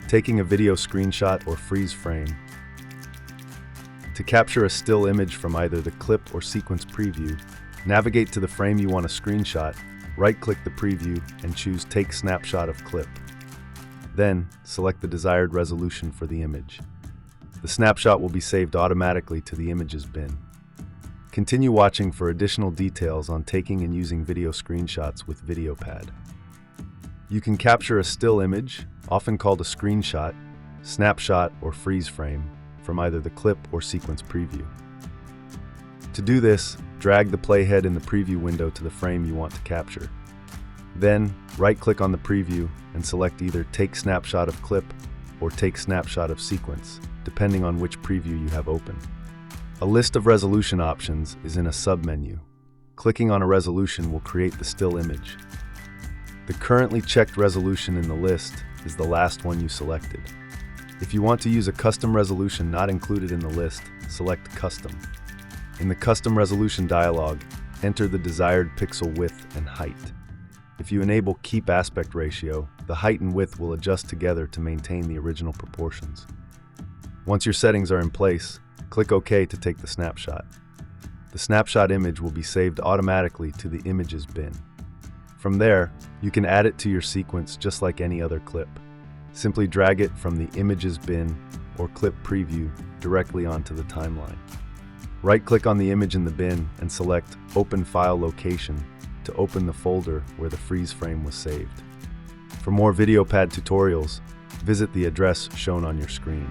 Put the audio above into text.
Taking a video screenshot or freeze frame. To capture a still image from either the clip or sequence preview, navigate to the frame you want to screenshot, right-click the preview, and choose Take Snapshot of Clip. Then, select the desired resolution for the image. The snapshot will be saved automatically to the images bin. Continue watching for additional details on taking and using video screenshots with VideoPad. You can capture a still image, often called a screenshot, snapshot, or freeze frame, from either the clip or sequence preview. To do this, drag the playhead in the preview window to the frame you want to capture. Then, right-click on the preview and select either Take Snapshot of Clip or Take Snapshot of Sequence, depending on which preview you have open. A list of resolution options is in a submenu. Clicking on a resolution will create the still image. The currently checked resolution in the list is the last one you selected. If you want to use a custom resolution not included in the list, select Custom. In the Custom Resolution dialog, enter the desired pixel width and height. If you enable Keep Aspect Ratio, the height and width will adjust together to maintain the original proportions. Once your settings are in place, click OK to take the snapshot. The snapshot image will be saved automatically to the Images bin. From there, you can add it to your sequence just like any other clip. Simply drag it from the Images bin or Clip Preview directly onto the timeline. Right-click on the image in the bin and select Open File Location to open the folder where the freeze frame was saved. For more VideoPad tutorials, visit the address shown on your screen.